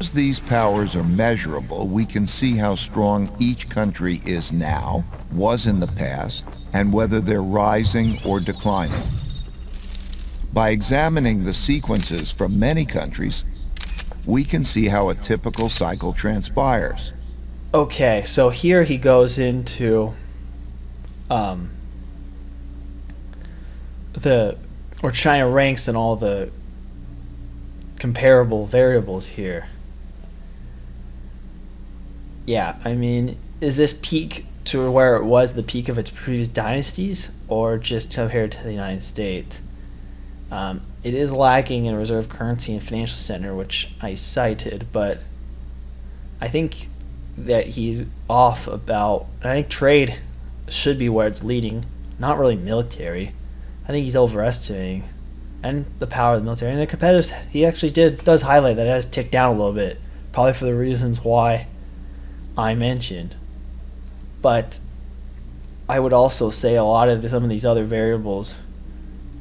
As these powers are measurable, we can see how strong each country is now, was in the past, and whether they're rising or declining. By examining the sequences from many countries, we can see how a typical cycle transpires. Okay, so here he goes into the where China ranks in all the comparable variables here. Yeah, I mean, is this peak to where it was the peak of its previous dynasties, or just compared to the United States? It is lacking in reserve currency and financial center, which I cited, but I think that he's off about. I think trade should be where it's leading, not really military. I think he's overestimating and the power of the military and the competitive. He actually does highlight that it has ticked down a little bit, probably for the reasons why I mentioned. But I would also say a lot of some of these other variables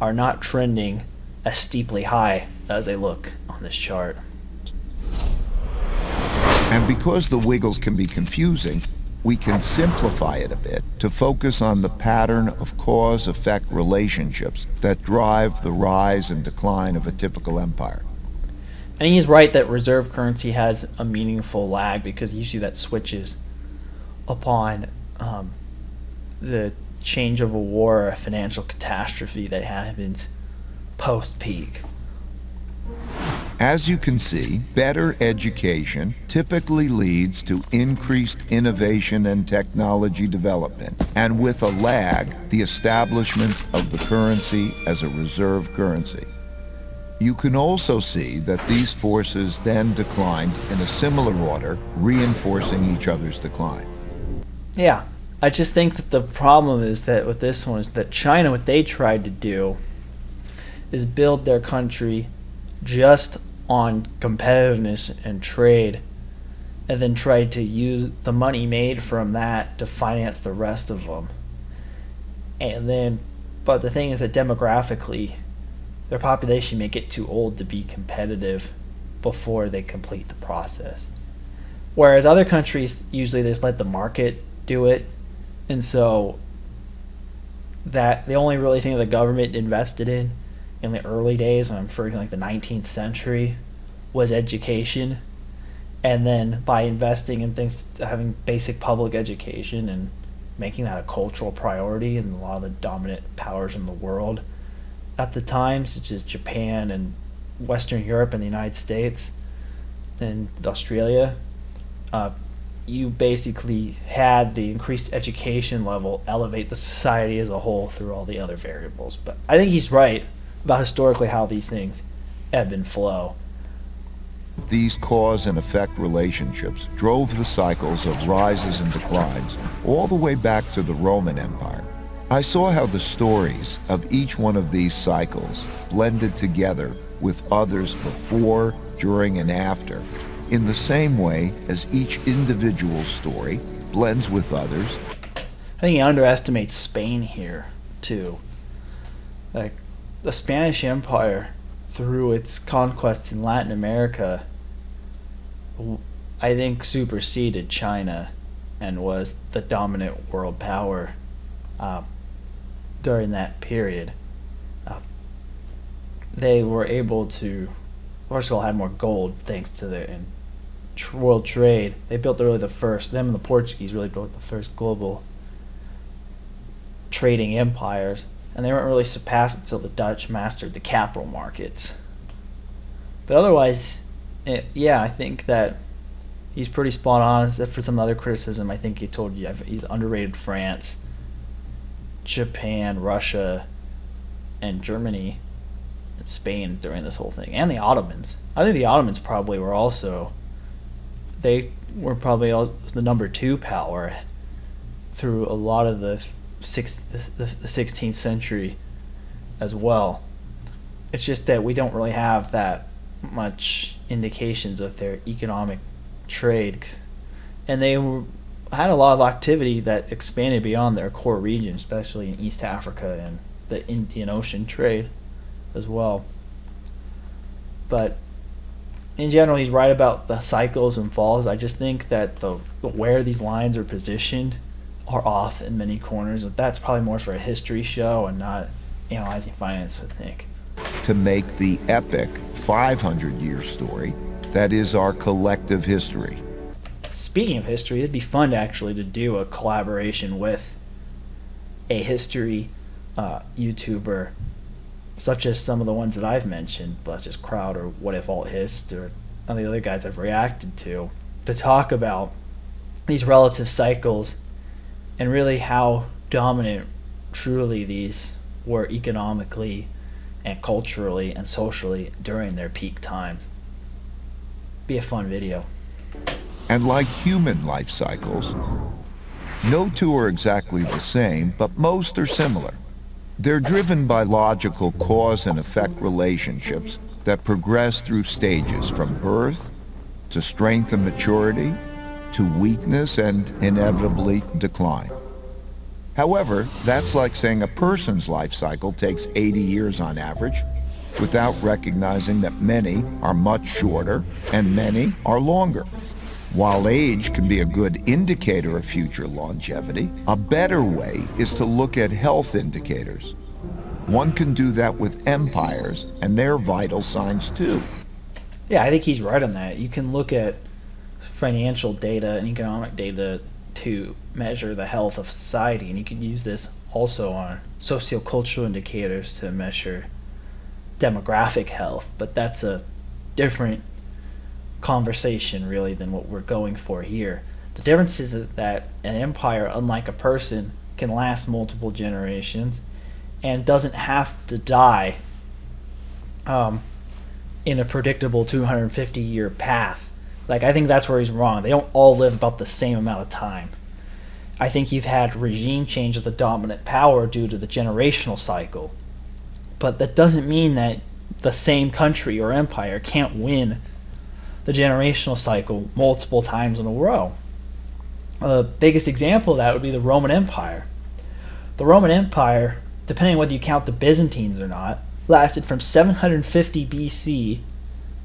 are not trending as steeply high as they look on this chart. And because the wiggles can be confusing, we can simplify it a bit to focus on the pattern of cause-effect relationships that drive the rise and decline of a typical empire. And he's right that reserve currency has a meaningful lag, because usually that switches upon the change of a war or a financial catastrophe that happens post-peak. As you can see, better education typically leads to increased innovation and technology development, and with a lag, the establishment of the currency as a reserve currency. You can also see that these forces then declined in a similar order, reinforcing each other's decline. Yeah, I just think that the problem is that with this one is that China, what they tried to do is build their country just on competitiveness and trade, and then tried to use the money made from that to finance the rest of them. And then, but the thing is that demographically, their population may get too old to be competitive before they complete the process. Whereas other countries, usually they just let the market do it. And so that the only really thing the government invested in the early days, and I'm referring to like the 19th century, was education. And then by investing in things, having basic public education and making that a cultural priority in a lot of the dominant powers in the world at the time, such as Japan and Western Europe and the United States and Australia, you basically had the increased education level elevate the society as a whole through all the other variables. But I think he's right about historically how these things ebb and flow. These cause and effect relationships drove the cycles of rises and declines all the way back to the Roman Empire. I saw how the stories of each one of these cycles blended together with others before, during, and after, in the same way as each individual story blends with others. I think he underestimates Spain here, too. Like, the Spanish Empire, through its conquests in Latin America, I think superseded China and was the dominant world power during that period. They were able to, first of all, had more gold thanks to their world trade. They built them and the Portuguese really built the first global trading empires, and they weren't really surpassed until the Dutch mastered the capital markets. But otherwise, I think that he's pretty spot on. Except for some other criticism, I think he told you he's underrated France, Japan, Russia, and Germany, and Spain during this whole thing, and the Ottomans. I think the Ottomans probably were also, they were probably the number 2 power through a lot of the 16th century as well. It's just that we don't really have that much indications of their economic trade, and they had a lot of activity that expanded beyond their core region, especially in East Africa and the Indian Ocean trade as well. But in general, he's right about the cycles and falls. I just think that the where these lines are positioned are off in many corners. But that's probably more for a history show and not analyzing finance, I think. To make the epic 500-year story that is our collective history. Speaking of history, it'd be fun actually to do a collaboration with a history YouTuber, such as some of the ones that I've mentioned, such as Crowd or What If Alt Hist or some of the other guys I've reacted to talk about these relative cycles and really how dominant truly these were economically and culturally and socially during their peak times. Be a fun video. And like human life cycles, no two are exactly the same, but most are similar. They're driven by logical cause and effect relationships that progress through stages from birth to strength and maturity to weakness and inevitably decline. However, that's like saying a person's life cycle takes 80 years on average, without recognizing that many are much shorter and many are longer. While age can be a good indicator of future longevity, a better way is to look at health indicators. One can do that with empires and their vital signs too. Yeah, I think he's right on that. You can look at financial data and economic data to measure the health of society, and you can use this also on sociocultural indicators to measure demographic health, but that's a different conversation really than what we're going for here. The difference is that an empire, unlike a person, can last multiple generations and doesn't have to die in a predictable 250-year path. Like, I think that's where he's wrong. They don't all live about the same amount of time. I think you've had regime change of the dominant power due to the generational cycle, but that doesn't mean that the same country or empire can't win the generational cycle multiple times in a row. The biggest example of that would be the Roman Empire. The Roman Empire, depending on whether you count the Byzantines or not, lasted from 750 BC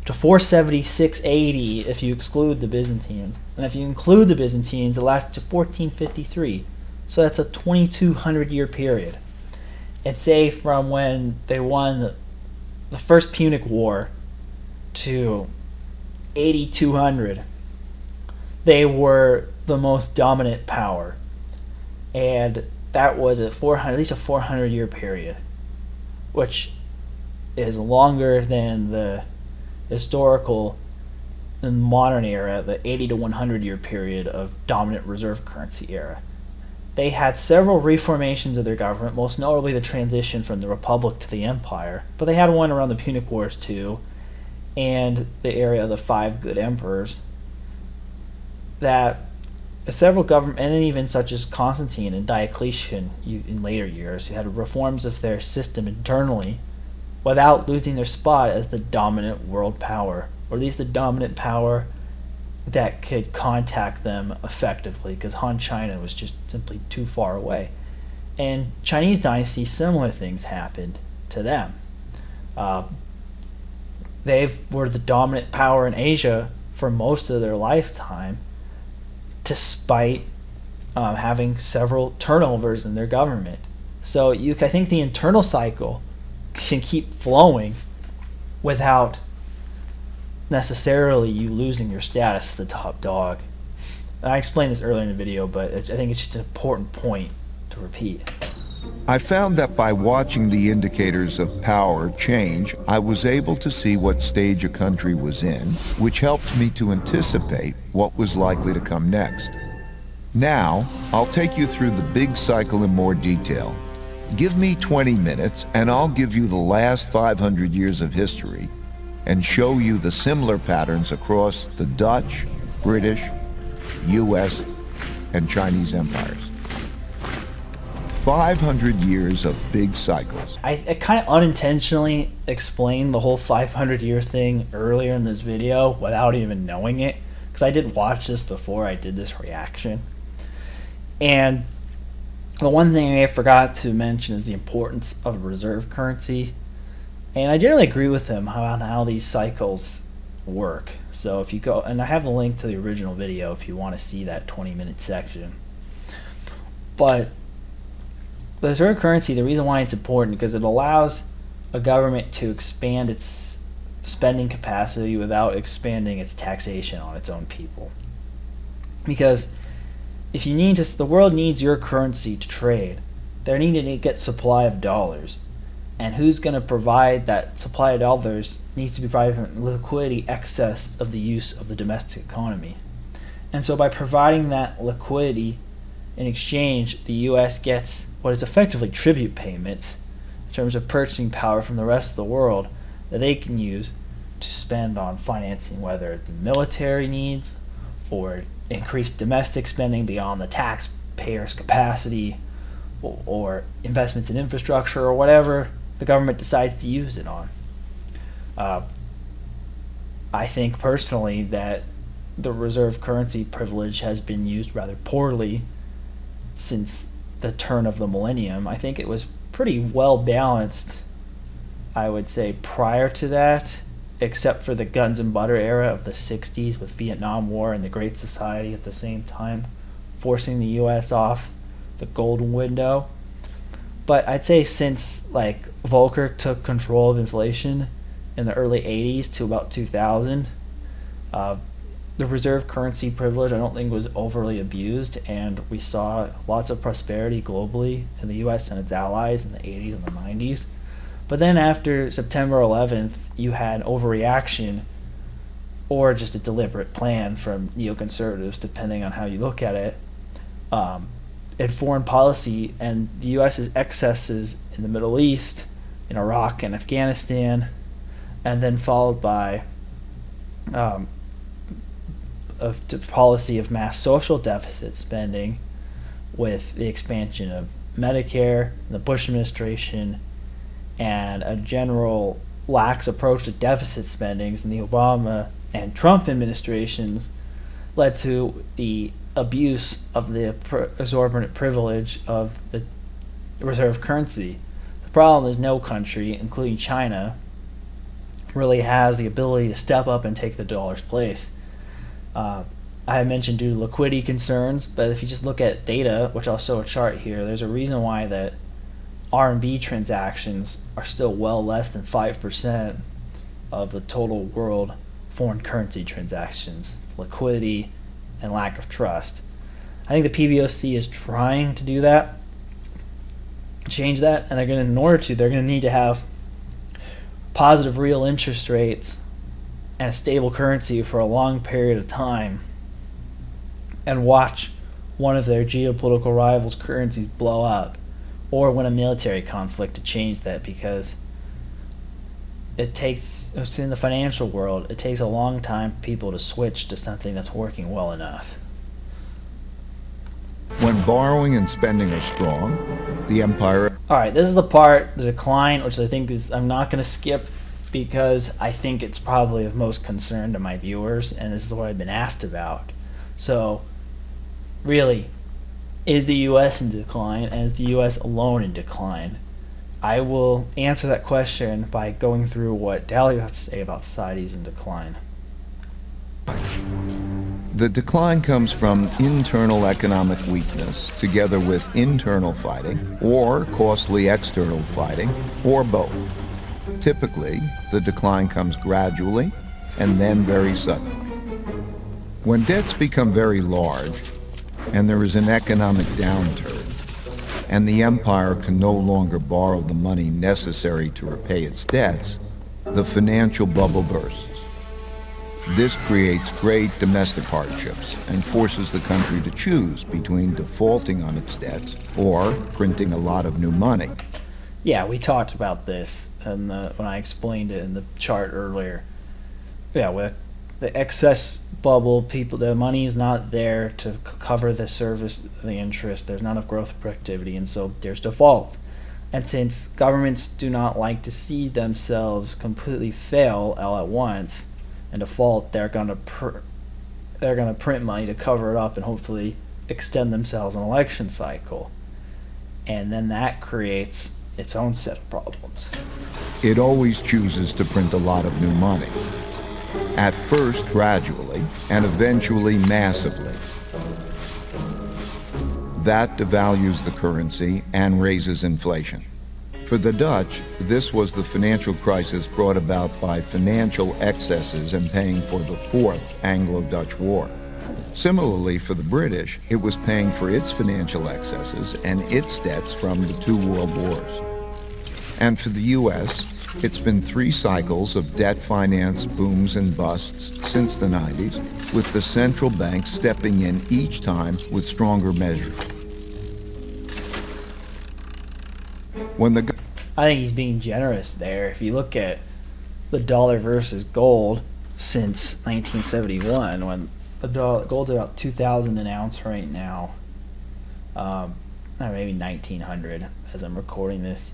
to 476 AD if you exclude the Byzantines. And if you include the Byzantines, it lasted to 1453. So that's a 2200-year period. And say from when they won the First Punic War to 8200, they were the most dominant power, and that was at least a 400-year period, which is longer than the historical and modern era, the 80 to 100-year period of dominant reserve currency era. They had several reformations of their government, most notably the transition from the Republic to the Empire, but they had one around the Punic Wars too, and the era of the Five Good Emperors, that several government, and even such as Constantine and Diocletian in later years, who had reforms of their system internally without losing their spot as the dominant world power, or at least the dominant power that could contact them effectively, because Han China was just simply too far away. And Chinese dynasties, similar things happened to them. They were the dominant power in Asia for most of their lifetime, despite having several turnovers in their government. So I think the internal cycle can keep flowing without necessarily you losing your status as the top dog. And I explained this earlier in the video, but I think it's just an important point to repeat. I found that by watching the indicators of power change, I was able to see what stage a country was in, which helped me to anticipate what was likely to come next. Now, I'll take you through the big cycle in more detail. Give me 20 minutes and I'll give you the last 500 years of history and show you the similar patterns across the Dutch, British, US, and Chinese empires. 500 years of big cycles. I kind of unintentionally explained the whole 500-year thing earlier in this video without even knowing it, because I did watch this before I did this reaction. And the one thing I forgot to mention is the importance of reserve currency. And I generally agree with him about how these cycles work. So if you go, and I have a link to the original video if you want to see that 20-minute section. But the reserve currency, the reason why it's important, because it allows a government to expand its spending capacity without expanding its taxation on its own people. Because if you need to, the world needs your currency to trade. They're needing to get supply of dollars. And who's going to provide that supply of dollars needs to be provided from liquidity excess of the use of the domestic economy. And so by providing that liquidity in exchange, the U.S. gets what is effectively tribute payments in terms of purchasing power from the rest of the world that they can use to spend on financing, whether it's military needs or increased domestic spending beyond the taxpayer's capacity, or investments in infrastructure, or whatever the government decides to use it on. I think personally that the reserve currency privilege has been used rather poorly since the turn of the millennium. I think it was pretty well balanced, I would say, prior to that, except for the guns and butter era of the 60s with Vietnam War and the Great Society at the same time, forcing the U.S. off the golden window. But I'd say since like Volcker took control of inflation in the early 80s to about 2000, the reserve currency privilege I don't think was overly abused, and we saw lots of prosperity globally in the U.S. and its allies in the 80s and the 90s. But then after September 11th, you had overreaction or just a deliberate plan from neoconservatives, depending on how you look at it, in foreign policy, and the U.S.'s excesses in the Middle East, in Iraq and Afghanistan, and then followed by a policy of mass social deficit spending with the expansion of Medicare, the Bush administration, and a general lax approach to deficit spendings in the Obama and Trump administrations led to the abuse of the exorbitant privilege of the reserve currency. The problem is no country, including China, really has the ability to step up and take the dollar's place. I mentioned due to liquidity concerns, but if you just look at data, which I'll show a chart here, there's a reason why that RMB transactions are still well less than 5% of the total world foreign currency transactions. It's liquidity and lack of trust. I think the PBOC is trying to do that, change that, and in order to, they're going to need to have positive real interest rates and a stable currency for a long period of time, and watch one of their geopolitical rivals' currencies blow up, or win a military conflict to change that, because it's in the financial world, it takes a long time for people to switch to something that's working well enough. When borrowing and spending are strong, the empire... Alright, this is the part, the decline, which I think is, I'm not going to skip, because I think it's probably of most concern to my viewers, and this is what I've been asked about. So, really, is the U.S. in decline, and is the U.S. alone in decline? I will answer that question by going through what Dalio has to say about societies in decline. The decline comes from internal economic weakness together with internal fighting, or costly external fighting, or both. Typically, the decline comes gradually and then very suddenly. When debts become very large and there is an economic downturn and the empire can no longer borrow the money necessary to repay its debts, the financial bubble bursts. This creates great domestic hardships and forces the country to choose between defaulting on its debts or printing a lot of new money. Yeah, we talked about this when I explained it in the chart earlier. Yeah, with the excess bubble, the money is not there to cover the service, the interest. There's not enough growth and productivity, and so there's default. And since governments do not like to see themselves completely fail all at once and default, they're gonna print money to cover it up and hopefully extend themselves an election cycle, and then that creates its own set of problems. It always chooses to print a lot of new money. at first gradually and eventually massively. That devalues the currency and raises inflation. For the Dutch, this was the financial crisis brought about by financial excesses and paying for the Fourth Anglo-Dutch War. Similarly, for the British, it was paying for its financial excesses and its debts from the two world wars. And for the U.S., it's been 3 cycles of debt finance booms and busts since the 90s, with the central bank stepping in each time with stronger measures. I think he's being generous there. If you look at the dollar versus gold since 1971, when gold's about 2,000 an ounce right now, or maybe 1,900 as I'm recording this.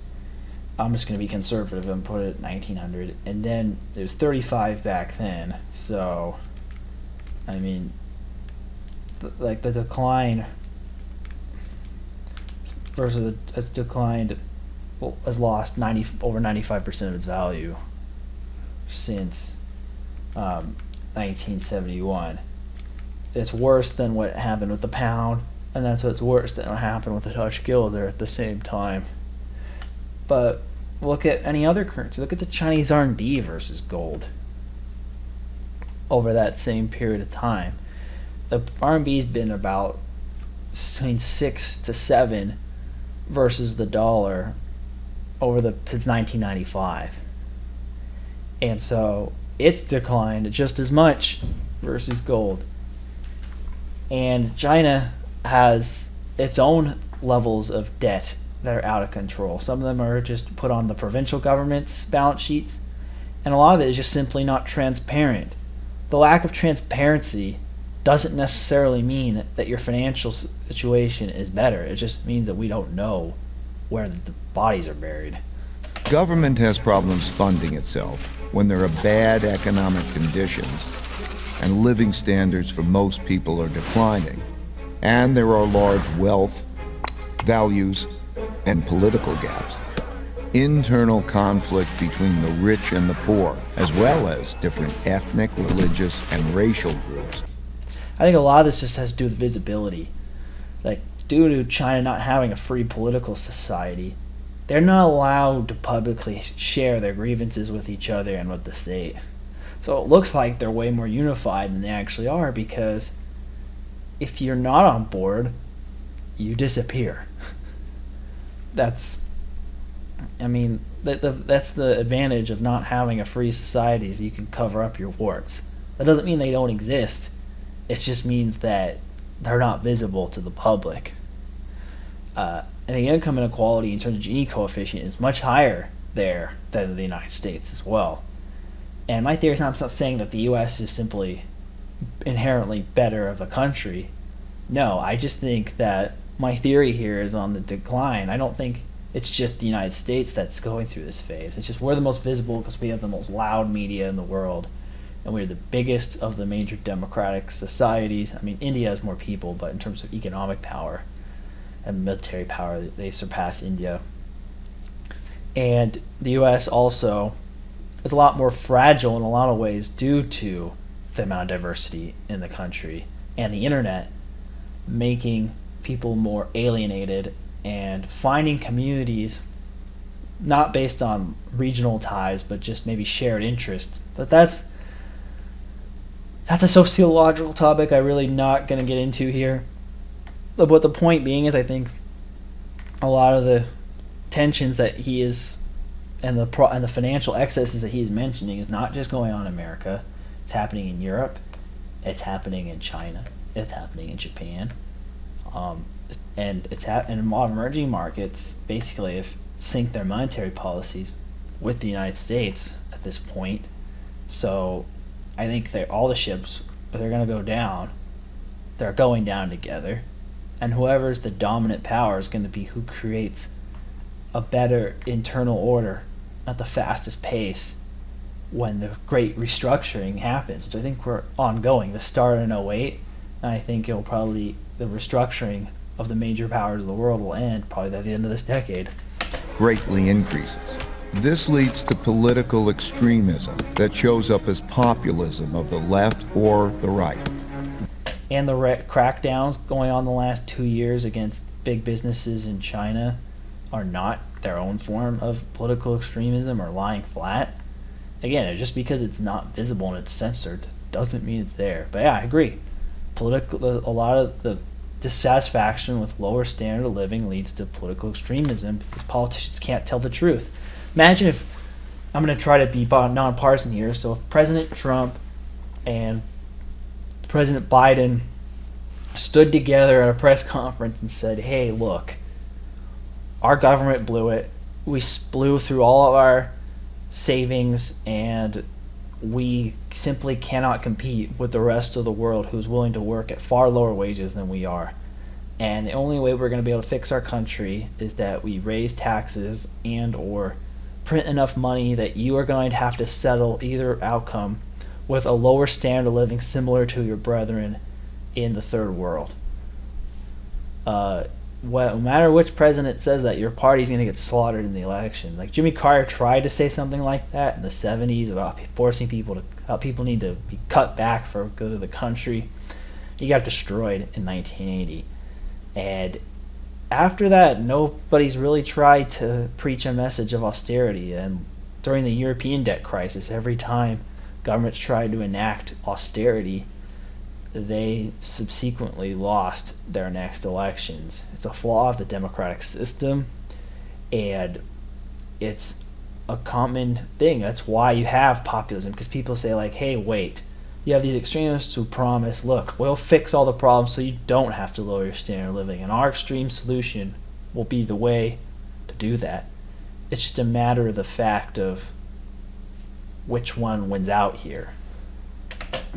I'm just going to be conservative and put it at 1,900. And then it was 35 back then. So, I mean, like the decline versus has declined, has lost over 95% of its value since 1971. It's worse than what happened with the pound, and that's what's worse than what happened with the Dutch guilder at the same time. But look at any other currency. Look at the Chinese RMB versus gold over that same period of time. The RMB's been about between 6 to 7 versus the dollar since 1995. And so it's declined just as much versus gold. And China has its own levels of debt that are out of control. Some of them are just put on the provincial government's balance sheets, and a lot of it is just simply not transparent. The lack of transparency doesn't necessarily mean that your financial situation is better. It just means that we don't know where the bodies are buried. Government has problems funding itself when there are bad economic conditions and living standards for most people are declining, and there are large wealth, values, and political gaps. Internal conflict between the rich and the poor, as well as different ethnic, religious, and racial groups. I think a lot of this just has to do with visibility. Like, due to China not having a free political society, they're not allowed to publicly share their grievances with each other and with the state. So it looks like they're way more unified than they actually are, because if you're not on board, you disappear. That's the advantage of not having a free society, is you can cover up your warts. That doesn't mean they don't exist. It just means that they're not visible to the public. And the income inequality in terms of Gini coefficient is much higher there than in the United States as well. And my theory is not saying that the U.S. is simply inherently better of a country. No, I just think that my theory here is on the decline. I don't think it's just the United States that's going through this phase. It's just we're the most visible because we have the most loud media in the world, and we're the biggest of the major democratic societies. I mean, India has more people, but in terms of economic power and military power, they surpass India. And the U.S. also is a lot more fragile in a lot of ways due to the amount of diversity in the country and the internet making people more alienated and finding communities not based on regional ties but just maybe shared interests. But that's a sociological topic I'm really not going to get into here. But the point being is, I think a lot of the tensions that he is and the financial excesses that he is mentioning is not just going on in America. It's happening in Europe. It's happening in China. It's happening in Japan. And it's in a lot of emerging markets basically have synced their monetary policies with the United States at this point. So I think that all the ships, if they're going to go down, they're going down together. And whoever's the dominant power is going to be who creates a better internal order at the fastest pace when the great restructuring happens, which I think we're ongoing. This started in 2008, and I think the restructuring of the major powers of the world will end probably at the end of this decade. Greatly increases. This leads to political extremism that shows up as populism of the left or the right. And the crackdowns going on the last 2 years against big businesses in China are not their own form of political extremism or lying flat. Again, just because it's not visible and it's censored doesn't mean it's there. But yeah, I agree. A lot of the dissatisfaction with lower standard of living leads to political extremism because politicians can't tell the truth. Imagine if, I'm going to try to be nonpartisan here, so if President Trump and President Biden stood together at a press conference and said, hey, look, our government blew it. We blew through all of our savings and we simply cannot compete with the rest of the world who's willing to work at far lower wages than we are. And the only way we're going to be able to fix our country is that we raise taxes and or print enough money that you are going to have to settle either outcome with a lower standard of living similar to your brethren in the third world. No matter which president says that, your party's going to get slaughtered in the election. Like Jimmy Carter tried to say something like that in the 70s about forcing people to, how people need to be cut back for the good of the country. He got destroyed in 1980. And after that, nobody's really tried to preach a message of austerity. And during the European debt crisis, every time governments tried to enact austerity, they subsequently lost their next elections. It's a flaw of the democratic system, and it's a common thing. That's why you have populism, because people say like, hey, wait, you have these extremists who promise, look, we'll fix all the problems so you don't have to lower your standard of living, and our extreme solution will be the way to do that. It's just a matter of the fact of which one wins out here.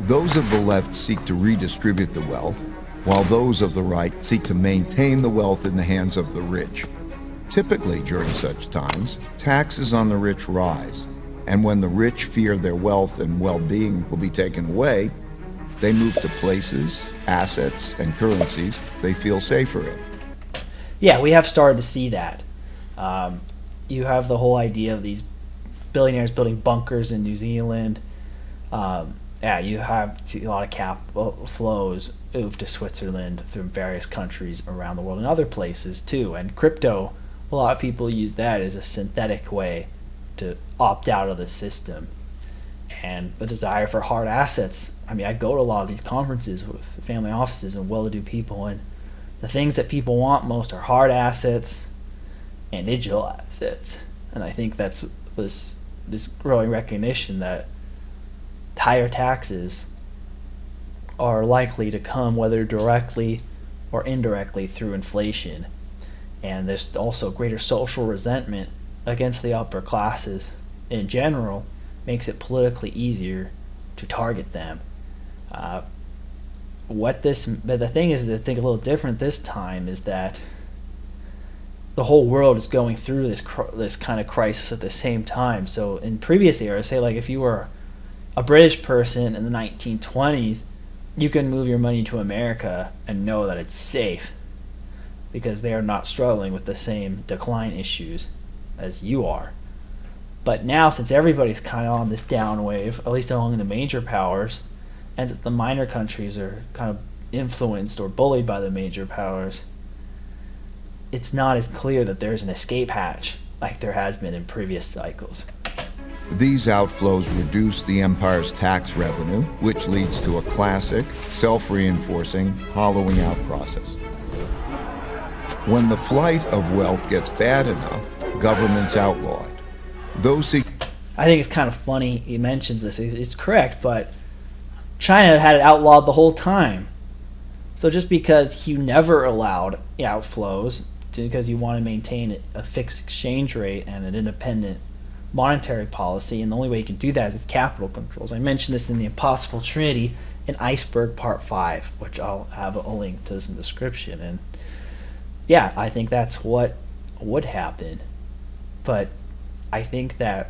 Those of the left seek to redistribute the wealth, while those of the right seek to maintain the wealth in the hands of the rich. Typically, during such times, taxes on the rich rise, and when the rich fear their wealth and well-being will be taken away, they move to places, assets, and currencies they feel safer in. Yeah, we have started to see that. You have the whole idea of these billionaires building bunkers in New Zealand. You have a lot of capital flows move to Switzerland through various countries around the world and other places too. And crypto, a lot of people use that as a synthetic way to opt out of the system. And the desire for hard assets. I mean, I go to a lot of these conferences with family offices and well-to-do people, and the things that people want most are hard assets and digital assets. And I think that's this growing recognition that higher taxes are likely to come, whether directly or indirectly, through inflation. And there's also greater social resentment against the upper classes in general, makes it politically easier to target them. But the thing is that I think a little different this time is that the whole world is going through this kind of crisis at the same time. So in previous eras, say like if you were a British person in the 1920s, you can move your money to America and know that it's safe because they are not struggling with the same decline issues as you are. But now, since everybody's kind of on this down wave, at least among the major powers, and since the minor countries are kind of influenced or bullied by the major powers, it's not as clear that there's an escape hatch like there has been in previous cycles. These outflows reduce the empire's tax revenue, which leads to a classic, self-reinforcing, hollowing out process. When the flight of wealth gets bad enough, governments outlaw it. I think it's kind of funny he mentions this. He's correct, but China had it outlawed the whole time. So just because you never allowed outflows, because you want to maintain a fixed exchange rate and an independent monetary policy, and the only way you can do that is with capital controls. I mentioned this in the Impossible Trinity in Iceberg Part 5, which I'll have a link to this in the description. And yeah, I think that's what would happen. But I think I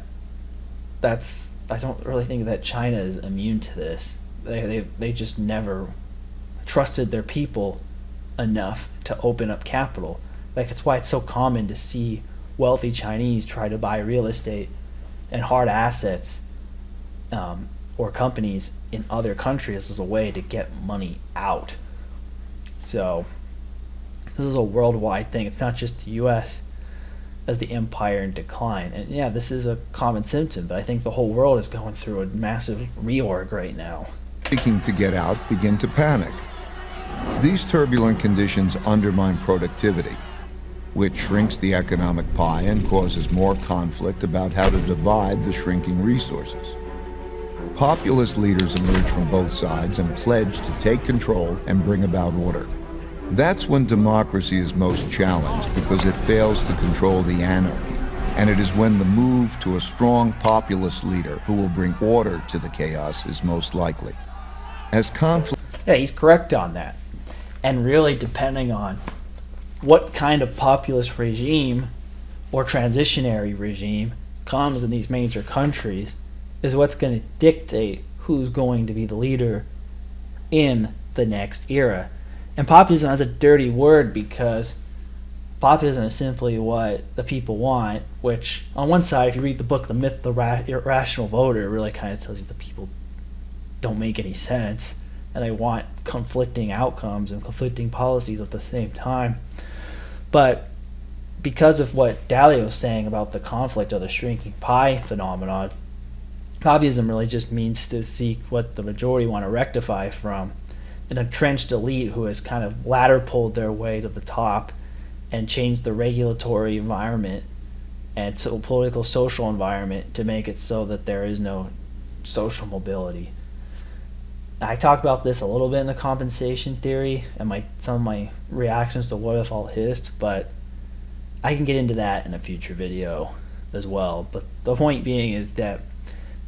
don't really think that China is immune to this. They just never trusted their people enough to open up capital. Like, that's why it's so common to see wealthy Chinese try to buy real estate and hard assets or companies in other countries as a way to get money out. So this is a worldwide thing. It's not just the U.S. as the empire in decline. And yeah, this is a common symptom, but I think the whole world is going through a massive reorg right now. Seeking to get out begin to panic. These turbulent conditions undermine productivity, which shrinks the economic pie and causes more conflict about how to divide the shrinking resources. Populist leaders emerge from both sides and pledge to take control and bring about order. That's when democracy is most challenged, because it fails to control the anarchy. And it is when the move to a strong populist leader who will bring order to the chaos is most likely. As conflict... Yeah, he's correct on that. And really, depending on what kind of populist regime or transitionary regime comes in these major countries is what's going to dictate who's going to be the leader in the next era. And populism has a dirty word, because populism is simply what the people want, which on one side, if you read the book The Myth of the Irrational Voter, it really kind of tells you the people don't make any sense and they want conflicting outcomes and conflicting policies at the same time. But because of what Dalio's saying about the conflict or the shrinking pie phenomenon, populism really just means to seek what the majority want to rectify from an entrenched elite who has kind of ladder pulled their way to the top and changed the regulatory environment and so political social environment to make it so that there is no social mobility. I talked about this a little bit in the compensation theory and some of my reactions to what if all hissed, but I can get into that in a future video as well. But the point being is that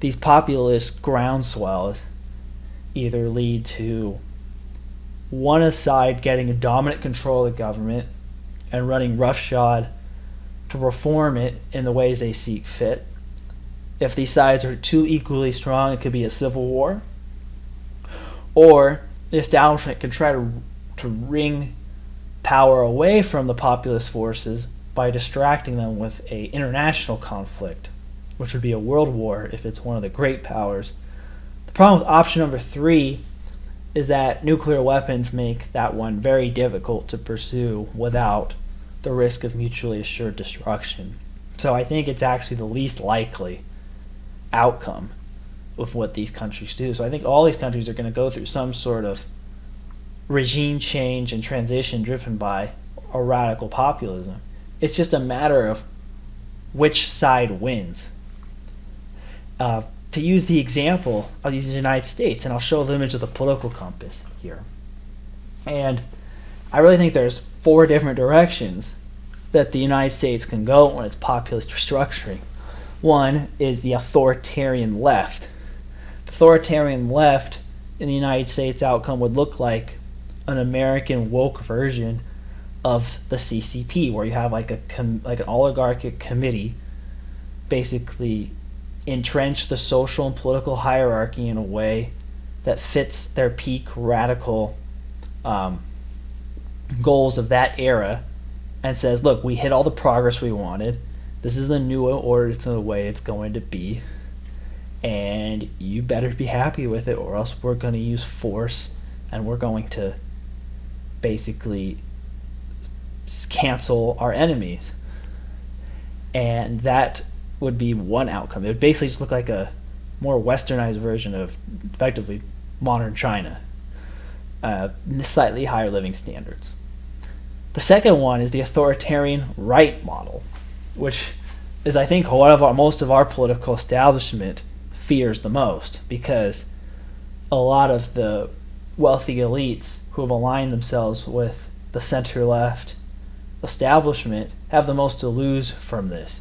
these populist groundswells either lead to one side getting a dominant control of the government and running roughshod to reform it in the ways they see fit. If these sides are too equally strong, it could be a civil war. Or the establishment can try to wring power away from the populist forces by distracting them with an international conflict, which would be a world war if it's one of the great powers. The problem with option number 3 is that nuclear weapons make that one very difficult to pursue without the risk of mutually assured destruction. So I think it's actually the least likely outcome of what these countries do. So I think all these countries are going to go through some sort of regime change and transition driven by a radical populism. It's just a matter of which side wins. To use the example, I'll use the United States, and I'll show the image of the political compass here. And I really think there's 4 different directions that the United States can go when it's populist restructuring. One is the authoritarian left. The authoritarian left in the United States outcome would look like an American woke version of the CCP, where you have like an oligarchic committee basically entrench the social and political hierarchy in a way that fits their peak radical goals of that era and says, look, we hit all the progress we wanted. This is the new order to the way it's going to be. And you better be happy with it, or else we're going to use force and we're going to basically cancel our enemies. And that would be one outcome. It would basically just look like a more westernized version of effectively modern China, slightly higher living standards. The second one is the authoritarian right model, which is, I think, most of our political establishment fears the most, because a lot of the wealthy elites who have aligned themselves with the center-left establishment have the most to lose from this.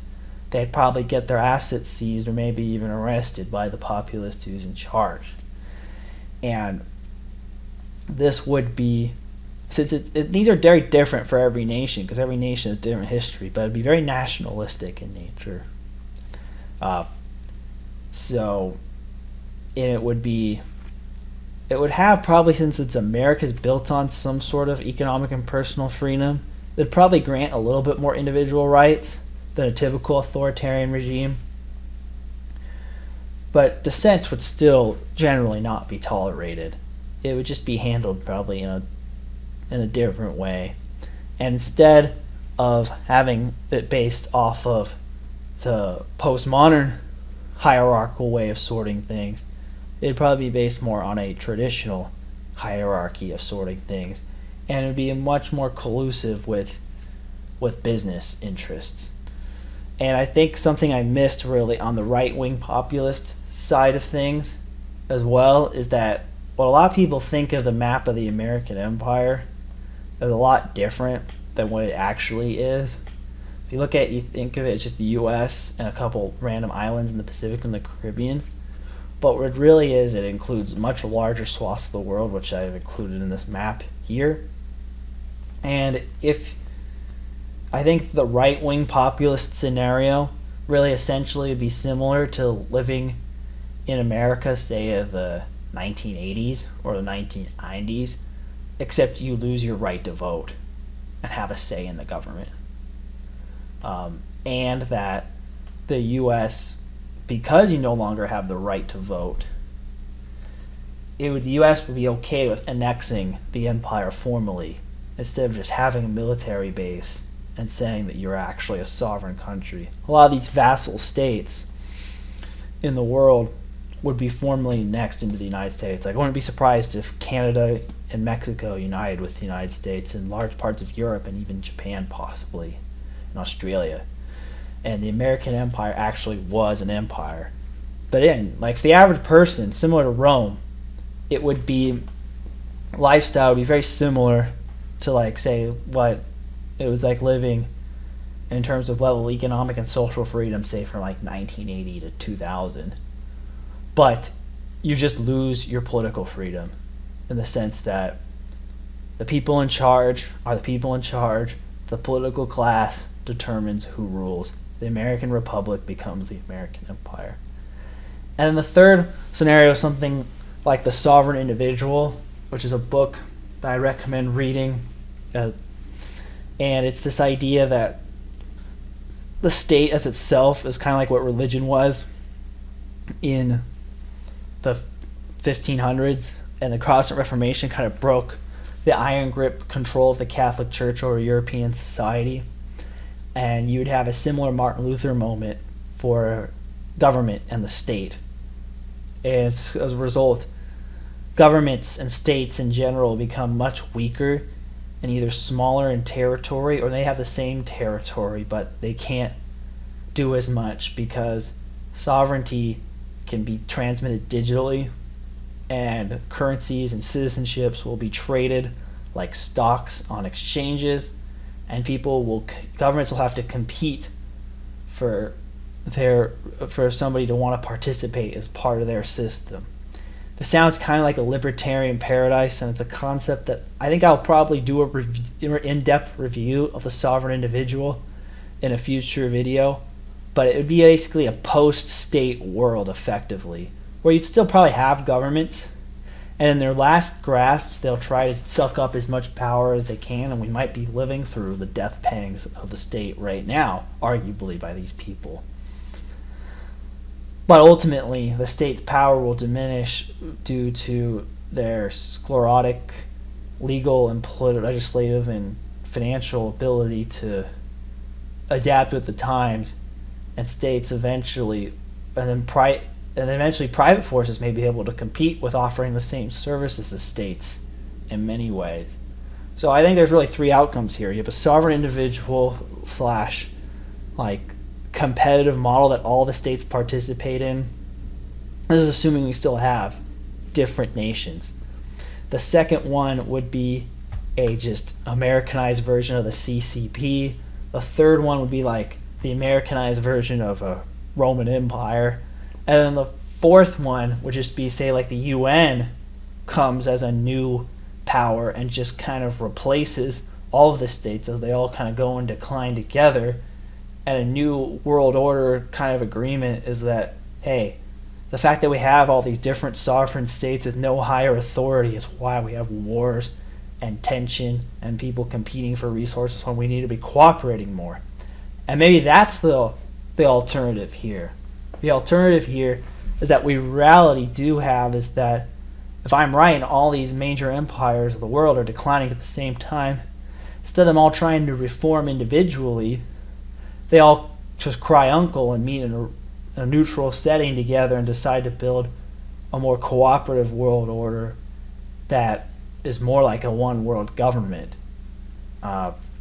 They'd probably get their assets seized or maybe even arrested by the populist who's in charge. And this would be, since these are very different for every nation, because every nation has different history, but it'd be very nationalistic in nature. So it would have probably, since it's America's built on some sort of economic and personal freedom, it'd probably grant a little bit more individual rights than a typical authoritarian regime. But dissent would still generally not be tolerated. It would just be handled probably in a different way. And instead of having it based off of the postmodern hierarchical way of sorting things, it'd probably be based more on a traditional hierarchy of sorting things, and it'd be much more collusive with business interests. And I think something I missed really on the right-wing populist side of things as well is that what a lot of people think of the map of the American empire is a lot different than what it actually is. If you think of it as just the U.S. and a couple random islands in the Pacific and the Caribbean. But what it really is, it includes much larger swaths of the world, which I've included in this map here. And I think the right-wing populist scenario really essentially would be similar to living in America, say, of the 1980s or the 1990s, except you lose your right to vote and have a say in the government. And that the U.S., because you no longer have the right to vote, the U.S. would be okay with annexing the empire formally instead of just having a military base and saying that you're actually a sovereign country. A lot of these vassal states in the world would be formally annexed into the United States. Like, I wouldn't be surprised if Canada and Mexico united with the United States and large parts of Europe and even Japan possibly, and Australia. And the American empire actually was an empire. But for the average person, similar to Rome, it would be, lifestyle would be very similar to, say, what it was like living in terms of level of economic and social freedom, say, from 1980 to 2000. But you just lose your political freedom in the sense that the people in charge are the people in charge. The political class determines who rules. The American Republic becomes the American Empire. And then the third scenario is something like The Sovereign Individual, which is a book that I recommend reading. And it's this idea that the state as itself is kind of like what religion was in the 1500s, and the Protestant Reformation kind of broke the iron grip control of the Catholic Church over European society. And you'd have a similar Martin Luther moment for government and the state. And as a result, governments and states in general become much weaker and either smaller in territory, or they have the same territory but they can't do as much because sovereignty can be transmitted digitally, and currencies and citizenships will be traded like stocks on exchanges, and governments will have to compete for somebody to want to participate as part of their system. This sounds kind of like a libertarian paradise, and it's a concept that I think I'll probably do an in-depth review of The Sovereign Individual in a future video. But it would be basically a post-state world, effectively, where you'd still probably have governments, and in their last grasps, they'll try to suck up as much power as they can, and we might be living through the death pangs of the state right now, arguably, by these people. But ultimately, the state's power will diminish due to their sclerotic legal and legislative and financial ability to adapt with the times, and states eventually, and then eventually private forces may be able to compete with offering the same services as states in many ways. So I think there's really three outcomes here. You have a sovereign individual / competitive model that all the states participate in. This is assuming we still have different nations. The second one would be a just Americanized version of the CCP. The third one would be like the Americanized version of a Roman Empire. And then the fourth one would just be, say, like the UN comes as a new power and just kind of replaces all of the states as they all kind of go in decline together. And a new world order kind of agreement is that, hey, the fact that we have all these different sovereign states with no higher authority is why we have wars and tension and people competing for resources when we need to be cooperating more. And maybe that's the alternative here. The alternative here is that we reality do have is that if I'm right and all these major empires of the world are declining at the same time, instead of them all trying to reform individually, they all just cry uncle and meet in a neutral setting together and decide to build a more cooperative world order that is more like a one world government.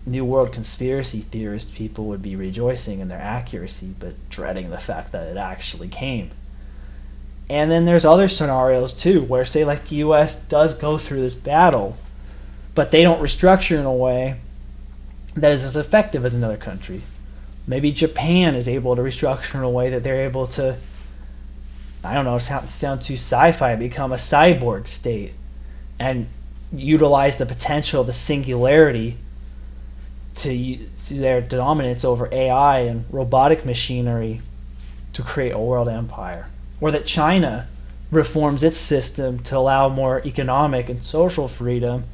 New World conspiracy theorist people would be rejoicing in their accuracy, but dreading the fact that it actually came. And then there's other scenarios too, where say like the U.S. does go through this battle, but they don't restructure in a way that is as effective as another country. Maybe Japan is able to restructure in a way that they're able to, I don't know, sound too sci-fi, become a cyborg state and utilize the potential of the singularity to their dominance over AI and robotic machinery to create a world empire. Or that China reforms its system to allow more economic and social freedom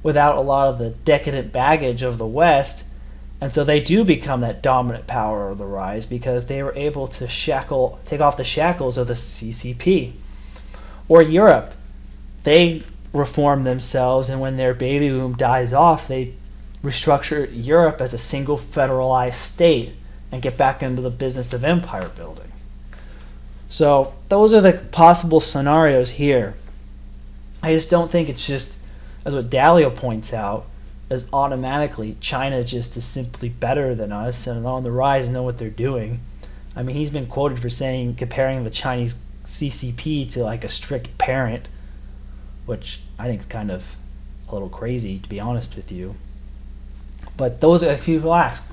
without a lot of the decadent baggage of the West, and so they do become that dominant power of the rise because they were able to take off the shackles of the CCP. Or Europe, they reform themselves, and when their baby boom dies off, they restructure Europe as a single federalized state and get back into the business of empire building. So those are the possible scenarios here. I just don't think it's just, as what Dalio points out, as automatically China just is simply better than us and on the rise and know what they're doing. I mean, he's been quoted for saying, comparing the Chinese CCP to like a strict parent, which I think is kind of a little crazy, to be honest with you. But those are, if people ask,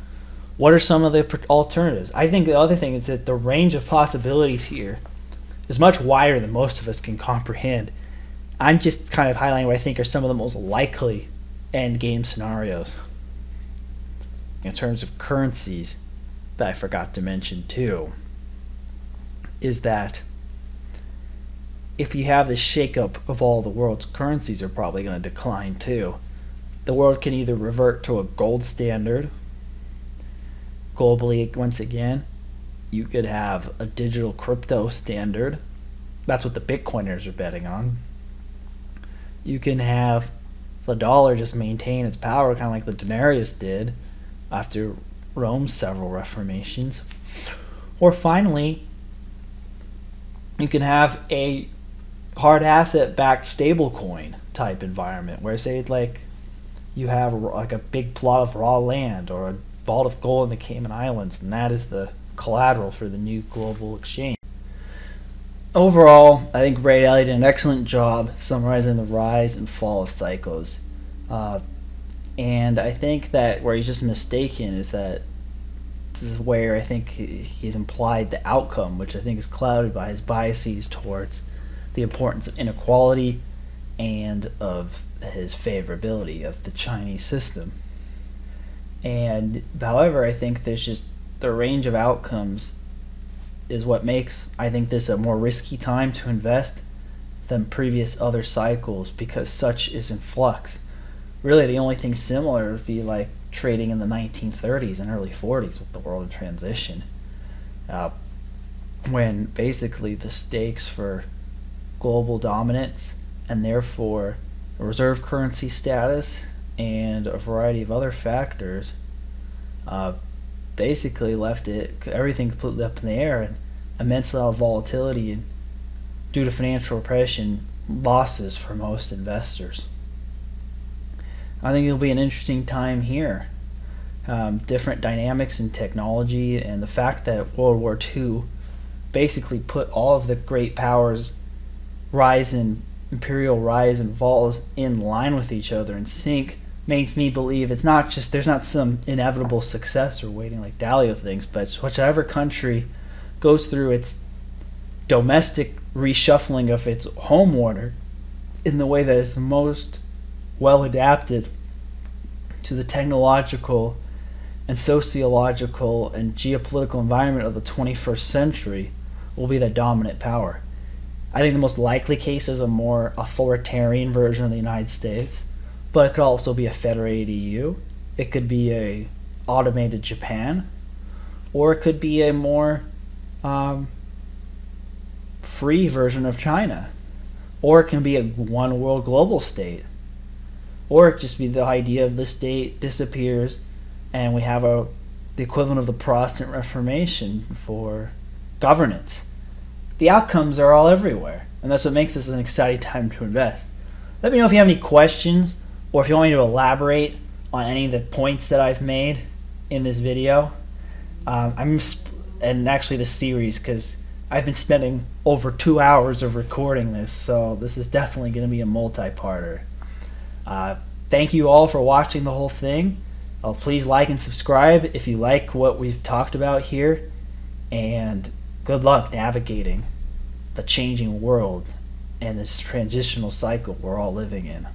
what are some of the alternatives? I think the other thing is that the range of possibilities here is much wider than most of us can comprehend. I'm just kind of highlighting what I think are some of the most likely end game scenarios. In terms of currencies, that I forgot to mention too, is that if you have this shakeup of all the world's currencies are probably going to decline too. The world can either revert to a gold standard. Globally, once again, you could have a digital crypto standard. That's what the Bitcoiners are betting on. You can have the dollar just maintain its power, kind of like the denarius did after Rome's several reformations. Or finally, you can have a hard asset-backed stablecoin type environment where, say, like you have like a big plot of raw land or a ball of gold in the Cayman Islands, and that is the collateral for the new global exchange. Overall, I think Ray Dalio did an excellent job summarizing the rise and fall of cycles. And I think that where he's just mistaken is that this is where I think he's implied the outcome, which I think is clouded by his biases towards the importance of inequality and of his favorability of the Chinese system. And however, I think there's just the range of outcomes is what makes, I think, this a more risky time to invest than previous other cycles, because such is in flux. Really, the only thing similar would be like trading in the 1930s and early 40s with the world in transition, when basically the stakes for global dominance and therefore reserve currency status and a variety of other factors basically left everything completely up in the air, and immense amount of volatility and, due to financial repression, losses for most investors. I think it'll be an interesting time here. Different dynamics in technology, and the fact that World War II basically put all of the great powers' imperial rise and falls in line with each other in sync, makes me believe it's not just, there's not some inevitable successor waiting like Dalio thinks, but whichever country goes through its domestic reshuffling of its home order in the way that is the most well adapted to the technological and sociological and geopolitical environment of the 21st century will be the dominant power. I think the most likely case is a more authoritarian version of the United States, but it could also be a federated EU. It could be a automated Japan, or it could be a more free version of China, or it can be a one world global state, or it just be the idea of the state disappears and we have the equivalent of the Protestant Reformation for governance. The outcomes are all everywhere, and that's what makes this an exciting time to invest. Let me know if you have any questions, or if you want me to elaborate on any of the points that I've made in this video. And actually this series, because I've been spending over 2 hours of recording this, so this is definitely going to be a multi-parter. Thank you all for watching the whole thing. Please like and subscribe if you like what we've talked about here, and good luck navigating the changing world and this transitional cycle we're all living in.